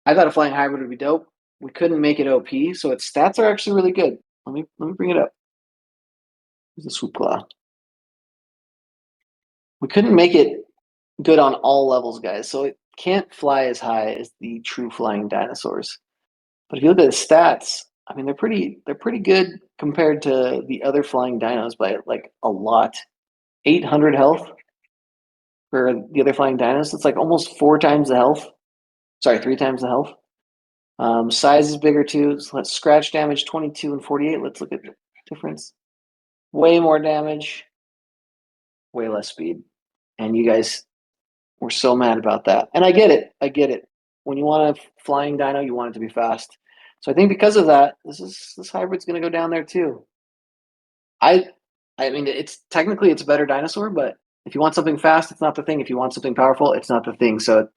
I thought a flying hybrid would be dope. We couldn't make it OP, so its stats are actually really good. Let me bring it up. Here's the Swoop Claw. We couldn't make it good on all levels, guys. So it can't fly as high as the true flying dinosaurs. But if you look at the stats, I mean they're pretty good compared to the other flying dinos by like a lot. 800 health for the other flying dinos. It's like almost 4 times the health. Sorry, 3 times the health. Size is bigger too. So let's scratch damage 22 and 48. Let's look at the difference. Way more damage, way less speed. And you guys were so mad about that. And I get it. when you want a flying dino, you want it to be fast. So I think because of that, this hybrid's going to go down there too. I mean, it's technically it's a better dinosaur, but if you want something fast, it's not the thing. If you want something powerful, it's not the thing. So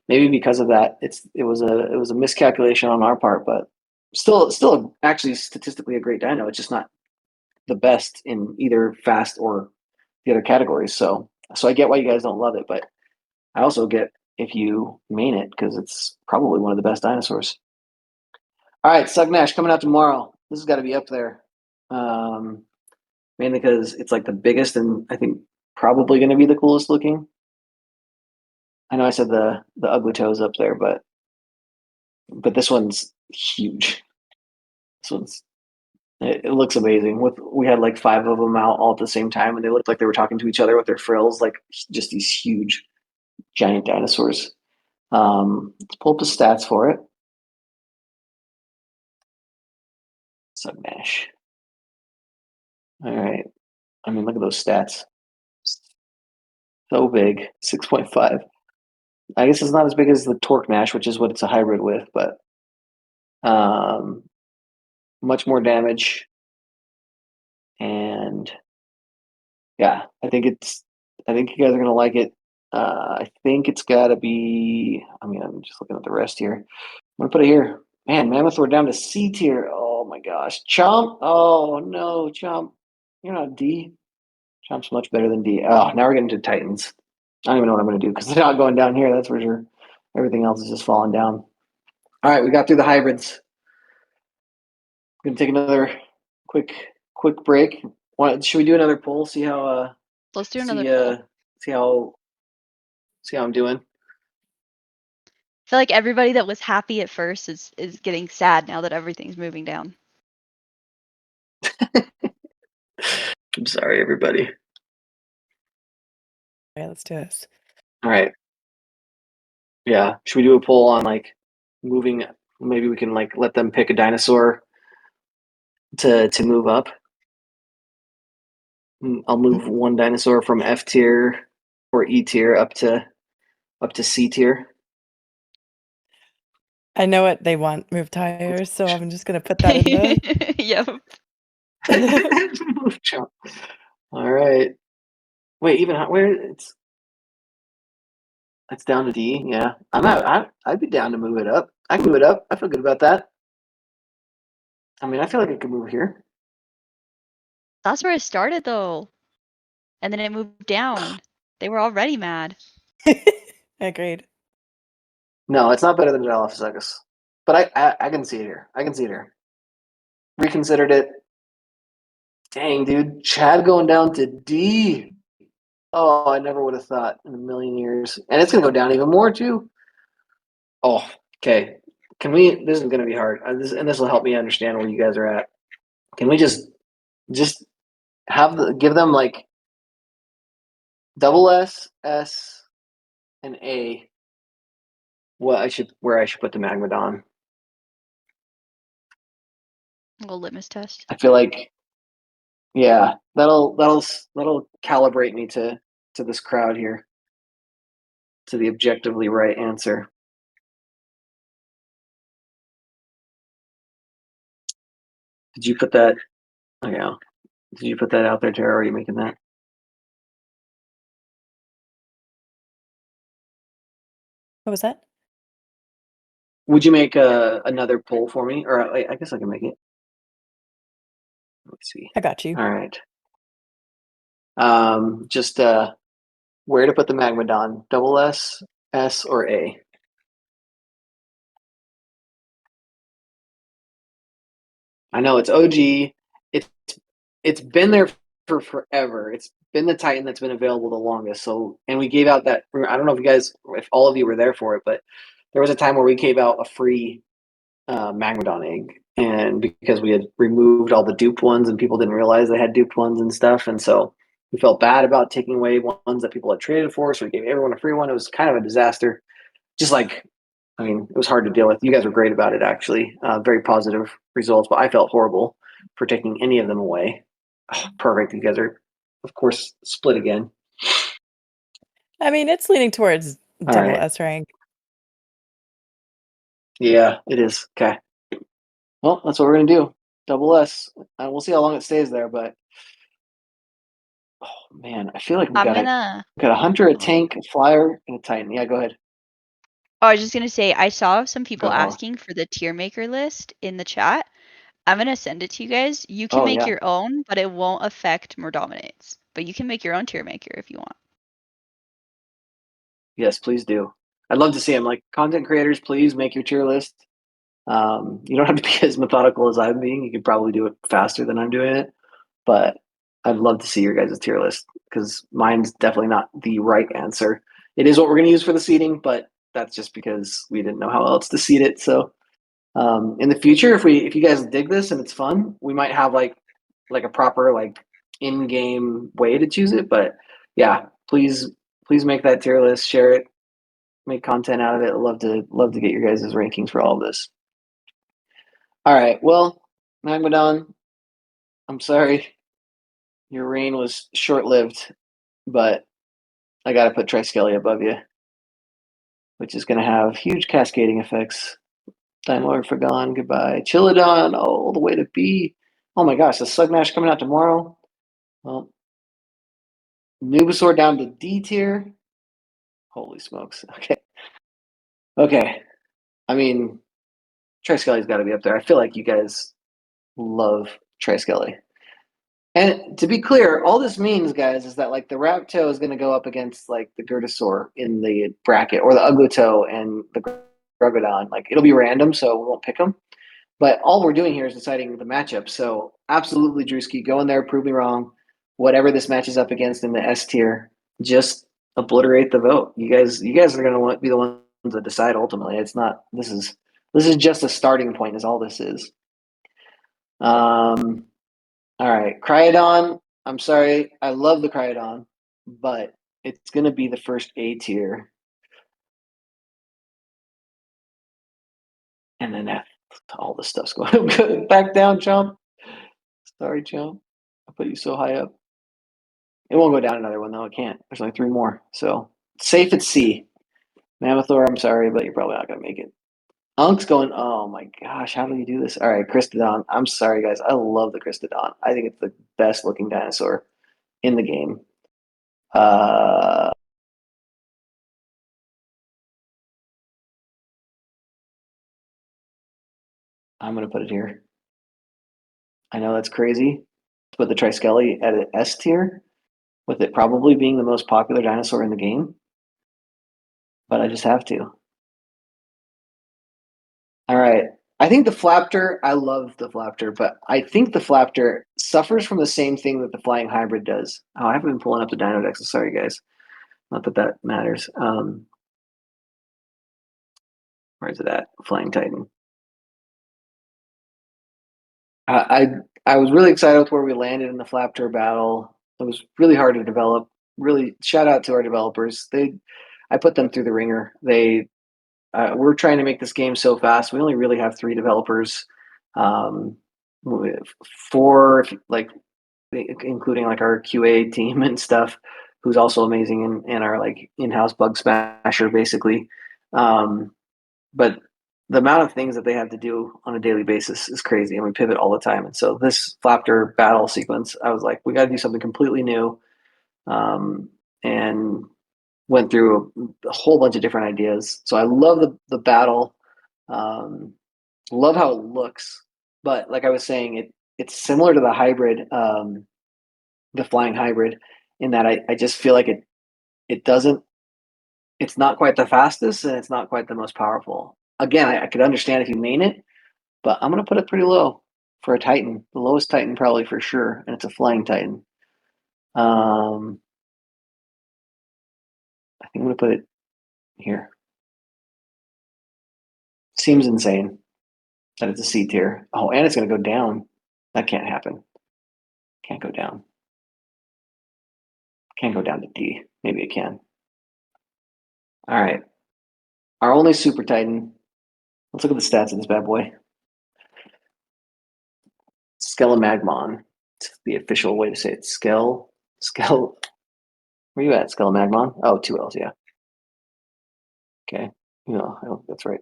maybe because of that, it was a miscalculation on our part, but still actually statistically a great dino. It's just not the best in either fast or the other categories. So I get why you guys don't love it, but I also get if you main it because it's probably one of the best dinosaurs. All right, MUGness coming out tomorrow. This has got to be up there, mainly because it's like the biggest and I think probably going to be the coolest looking. I know I said the ugly toe's up there, but this one's huge. This one's it looks amazing. We had like 5 of them out all at the same time, and they looked like they were talking to each other with their frills, like just these huge, giant dinosaurs. Let's pull up the stats for it. MUGness. All right. I mean, look at those stats. So big, 6.5. I guess it's not as big as the MUGness, which is what it's a hybrid with, but much more damage. And yeah, I think you guys are gonna like it. I think it's gotta be. I mean, I'm just looking at the rest here. I'm gonna put it here. Man, Mammoth, we're down to C tier. Oh my gosh, Chomp. Oh no, Chomp. You're not D. Chomp's much better than D. Oh, now we're getting to Titans. I don't even know what I'm gonna do because they're not going down here. That's for sure. Everything else is just falling down. All right, we got through the hybrids. We're gonna take another quick break. Should we do another poll? See how Let's do another poll. see how I'm doing. I feel like everybody that was happy at first is getting sad now that everything's moving down. I'm sorry, everybody. All right, let's do this. All right. Yeah. Should we do a poll on like moving? Maybe we can like let them pick a dinosaur to move up. I'll move one dinosaur from F tier or E tier up to C tier. I know what they want, move tires, so I'm just gonna put that in the. Yep. Move Chomp. All right. Wait, even where it's down to D. Yeah, I'd be down to move it up. I can move it up. I feel good about that. I mean, I feel like it could move here. That's where it started though. And then it moved down. They were already mad. Agreed. No, it's not better than Dilophosaurus. But I can see it here. I can see it here. Reconsidered it. Dang, dude. Chad going down to D. Oh, I never would have thought in a million years. And it's going to go down even more, too. Oh, okay. Can we? This is going to be hard. And this will help me understand where you guys are at. Can we just give them like double S, S, and A? Where I should put the Magmadon? A little litmus test. I feel like, yeah, that'll calibrate me to this crowd here, to the objectively right answer. Did you put that? Oh yeah. Did you put that out there, Tara? Or are you making that? What was that? Would you make another poll for me, or I guess I can make it. Let's see. I got you. All right. Just where to put the Magmadon? Double S, S, or A? I know it's OG. It's been there for forever. It's been the Titan that's been available the longest. So, and we gave out that. I don't know if all of you were there for it, but there was a time where we gave out a free Magmadon egg, and because we had removed all the duped ones, and people didn't realize they had duped ones and stuff, and so we felt bad about taking away ones that people had traded for. So we gave everyone a free one. It was kind of a disaster. Just like, I mean, it was hard to deal with. You guys were great about it, actually. Very positive results, but I felt horrible for taking any of them away. Oh, perfect. You guys are, of course, split again. I mean, it's leaning towards All double right. S rank. Yeah, it is. Okay. Well, that's what we're gonna do. Double S. We'll see how long it stays there, but oh man, I feel like we I'm got gonna. a hunter, a tank, a flyer, and a titan. Yeah, go ahead. Oh, I was just gonna say I saw some people Oh, asking for the tier maker list in the chat. I'm gonna send it to you guys. You can oh make yeah. your own, but it won't affect more dominates. But you can make your own tier maker if you want. Yes, please do. I'd love to see them. Like content creators, please make your tier list. You don't have to be as methodical as I'm being. You could probably do it faster than I'm doing it, but I'd love to see your guys' tier list because mine's definitely not the right answer. It is what we're going to use for the seeding, but that's just because we didn't know how else to seed it. So in the future, if you guys dig this and it's fun, we might have like a proper like in-game way to choose it. But yeah, please make that tier list, share it, make content out of it. I'd love to get your guys' rankings for all of this. All right, well, Magmadon, I'm sorry your reign was short-lived, but I got to put Triskelly above you, which is going to have huge cascading effects. Time Lord Forgone, goodbye. Chilodon, all the way to B. Oh my gosh, the Slugmash coming out tomorrow. Well, Nubasaur down to D tier. Holy smokes. Okay. Okay. I mean, Triskelly's got to be up there. I feel like you guys love Triskelly. And to be clear, all this means, guys, is that like the Rapto is going to go up against like the Gertasaur in the bracket, or the Uglito and the Grugodon. Like it'll be random, so we won't pick them. But all we're doing here is deciding the matchup. So absolutely, Drewski, go in there, prove me wrong. Whatever this matches up against in the S tier, just obliterate the vote. You guys are going to be the ones that decide ultimately. It's not. This is just a starting point. Is all this is. All right, Cryodon. I'm sorry, I love the Cryodon, but it's going to be the first A tier, and then all this stuff's going back down, Chomp. Sorry, Chomp. I put you so high up. It won't go down another one though. It can't. There's only 3 more, so safe at C. Mammothor, I'm sorry, but you're probably not going to make it. Unk's going. Oh my gosh, how do you do this? All right, Christodon. I'm sorry, guys. I love the Christodon. I think it's the best looking dinosaur in the game. I'm going to put it here. I know that's crazy to put the Triskelly at an S tier, with it probably being the most popular dinosaur in the game, but I just have to. All right. I think the Flaptor, I love the Flaptor, but I think the Flaptor suffers from the same thing that the Flying Hybrid does. Oh, I haven't been pulling up the Dino Dex. Sorry, guys. Not that that matters. Where's it at? Flying Titan. I was really excited with where we landed in the Flaptor battle. It was really hard to develop. Really, shout out to our developers. I put them through the ringer. We're trying to make this game so fast. We only really have 3 developers, 4 like including like our QA team and stuff, who's also amazing, and our like in-house bug smasher basically. But the amount of things that they have to do on a daily basis is crazy, and we pivot all the time. And so this Flaptor battle sequence, I was like, we got to do something completely new, and went through a whole bunch of different ideas. So I love the battle, love how it looks, but like I was saying, it's similar to the hybrid, the flying hybrid, in that I just feel like it doesn't. It's not quite the fastest, and it's not quite the most powerful. Again, I could understand if you main it, but I'm gonna put it pretty low for a Titan, the lowest Titan probably for sure, and it's a flying Titan. I think I'm gonna put it here. Seems insane that it's a C tier. Oh, and it's gonna go down. That can't happen. Can't go down. Can't go down to D. Maybe it can. All right. Our only Super Titan. Let's look at the stats of this bad boy. Skelemagmon. It's the official way to say it. Where you at, Skelemagmon? Oh, 2 L's, yeah. Okay. No, I don't think that's right.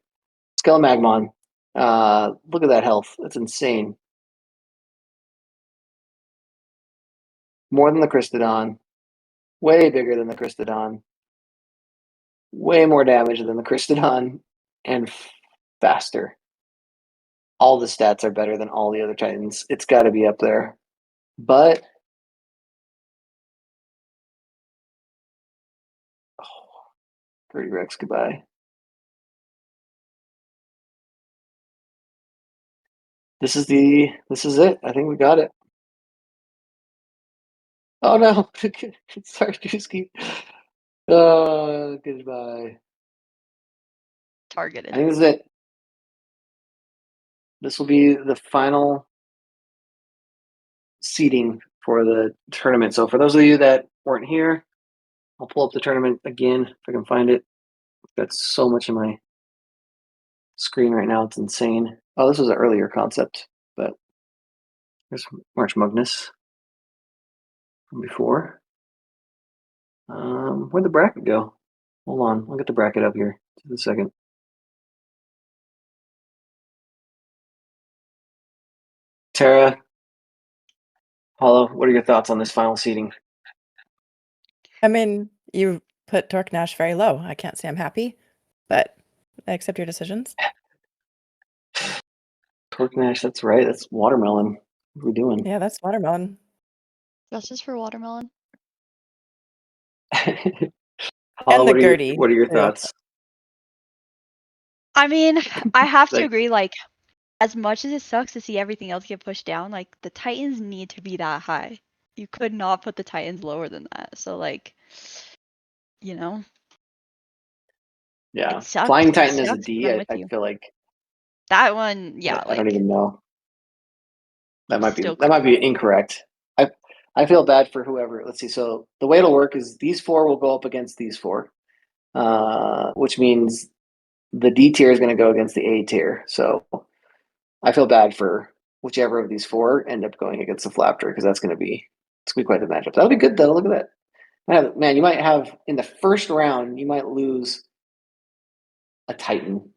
Skelemagmon. Look at that health. That's insane. More than the Crystodon. Way bigger than the Crystodon. Way more damage than the Crystodon. And faster. All the stats are better than all the other Titans. It's got to be up there. But Dirty Rex, goodbye. This is it. I think we got it. Oh no. Sorry, Drewski. Goodbye. Targeted. I think this is it. This will be the final seeding for the tournament. So for those of you that weren't here, I'll pull up the tournament again if I can find it. I've got so much in my screen right now. It's insane. Oh, this was an earlier concept, but there's March MUGness from before. Where'd the bracket go? Hold on, I'll get the bracket up here. Just a second. Tara, Paulo, what are your thoughts on this final seeding? I mean, you put Torknash very low. I can't say I'm happy, but I accept your decisions. Torknash, that's right. That's watermelon. What are we doing? Yeah, that's watermelon. Justice for watermelon. Paulo, And the Gertie, what are your too. thoughts? I mean, I have to Like- agree, like, as much as it sucks to see everything else get pushed down, like, the Titans need to be that high. You could not put the Titans lower than that. So, like, you know, Yeah, it sucks. Flying It Titan is a sucks, but D. I'm I with you. feel like That one, yeah, I don't like, even know. That might still be incorrect. I feel bad for whoever. Let's see. So the way it'll work is these four will go up against these four, which means the D tier is going to go against the A tier. So I feel bad for whichever of these four end up going against the Flaptor because it's going to be quite the matchup. That'll be good though. Look at that. Man, you might have in the first round, you might lose a Titan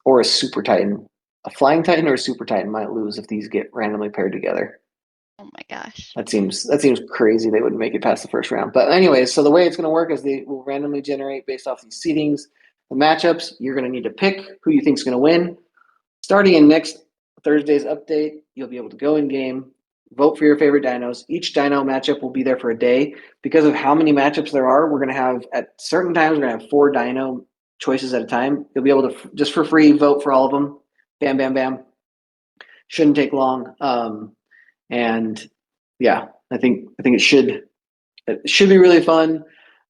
or a Super Titan. A Flying Titan or a Super Titan might lose if these get randomly paired together. oh my gosh. That seems crazy. They wouldn't make it past the first round. But anyways, so the way it's going to work is they will randomly generate based off these seedings, the matchups. You're going to need to pick who you think is going to win. Starting in next Thursday's update, you'll be able to go in game, vote for your favorite dinos. Each dino matchup will be there for a day. Because of how many matchups there are, we're going to have at certain times we're going to have 4 dino choices at a time. You'll be able to just for free vote for all of them. Bam, bam, bam. Shouldn't take long. And yeah, I think it should be really fun.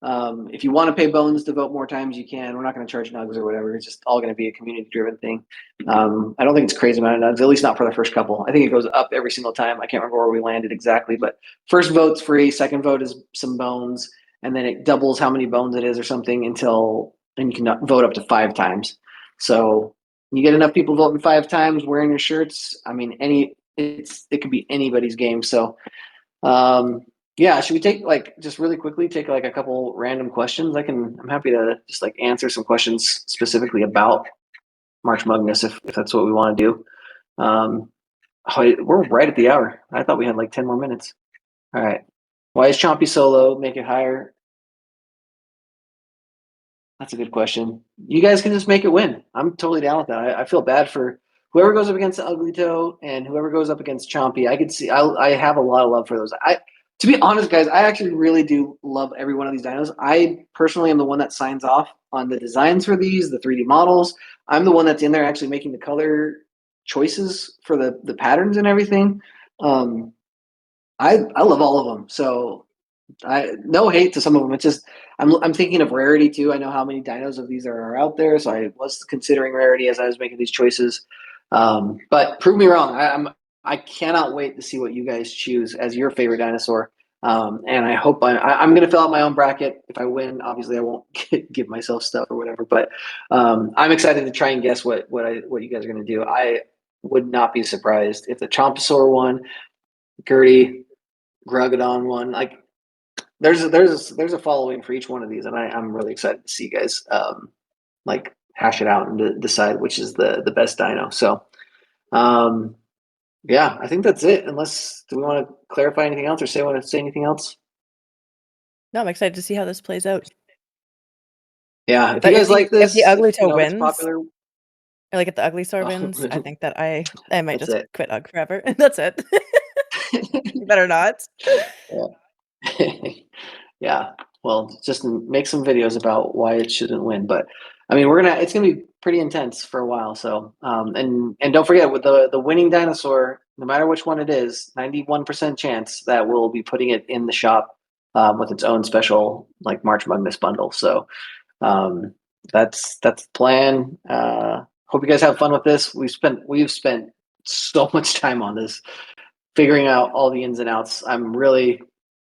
If you want to pay bones to vote more times, you can. We're not going to charge nugs or whatever. It's just all going to be a community-driven thing. I don't think it's crazy amount of nugs, at least not for the first couple. I think it goes up every single time. I can't remember where we landed exactly, but first vote's free. Second vote is some bones, and then it doubles how many bones it is or something and you can vote up to 5 times. So you get enough people voting 5 times, wearing your shirts. I mean, it could be anybody's game. So yeah, should we take just really quickly take a couple random questions? I'm happy to just answer some questions specifically about March MUGness if that's what we want to do. We're right at the hour. I thought we had 10 more minutes. All right. Why is Chompy solo? Make it higher. That's a good question. You guys can just make it win. I'm totally down with that. I feel bad for whoever goes up against the Ugly Toe and whoever goes up against Chompy. I have a lot of love for those. To be honest, guys, I actually really do love every one of these dinos. I personally am the one that signs off on the designs for these, the 3D models. I'm the one that's in there actually making the color choices for the patterns and everything. I love all of them. So no hate to some of them. It's just I'm thinking of rarity too. I know how many dinos of these are out there, so I was considering rarity as I was making these choices. But prove me wrong. I cannot wait to see what you guys choose as your favorite dinosaur. And I hope I'm going to fill out my own bracket. If I win, obviously I won't give myself stuff or whatever. But I'm excited to try and guess what you guys are going to do. I would not be surprised if the Chomposaur won, Gertie, Grugadon won. There's a following for each one of these, and I'm really excited to see, guys. hash it out and decide which is the best dino. So, yeah, I think that's it. Unless, do we want to clarify anything else or want to say anything else? No, I'm excited to see how this plays out. Yeah, if But you guys like if the this, ugly if you toe know it's wins, popular, or like if the ugly sword oh, wins, I think that I might that's just it. quit UG forever. That's it. You better not. Yeah. Yeah. Well, just make some videos about why it shouldn't win. But I mean, it's gonna be pretty intense for a while. So, and don't forget with the winning dinosaur, no matter which one it is, 91% chance that we'll be putting it in the shop with its own special like March MUGness bundle. So, um, that's the plan. Hope you guys have fun with this. We've spent so much time on this, figuring out all the ins and outs. I'm really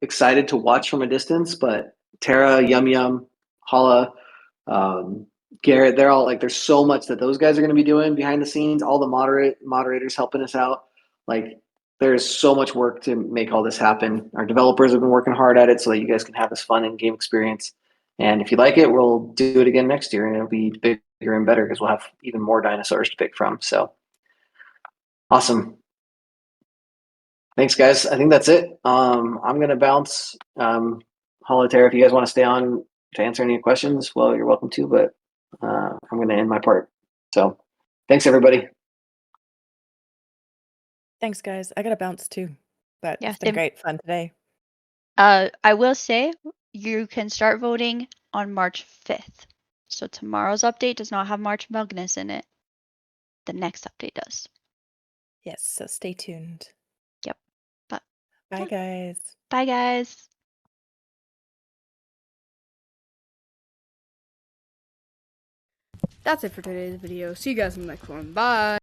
excited to watch from a distance, but Tara, Yum Yum, Hala, um, Garrett, they're all like, there's so much that those guys are going to be doing behind the scenes. All the moderators helping us out. Like, there's so much work to make all this happen. Our developers have been working hard at it so that you guys can have this fun and game experience. And if you like it, we'll do it again next year, and it'll be bigger and better because we'll have even more dinosaurs to pick from. So awesome. Thanks, guys. I think that's it. I'm gonna bounce. Hala, Tara, if you guys want to stay on to answer any questions, well, you're welcome to. But I'm gonna end my part. So, thanks, everybody. Thanks, guys. I gotta bounce too. But Yeah, it's been same. great fun today. I will say you can start voting on March 5th. So tomorrow's update does not have March MUGness in it. The next update does. Yes, so stay tuned. Yep. But Bye, yeah. guys. Bye, guys. That's it for today's video. See you guys in the next one. Bye.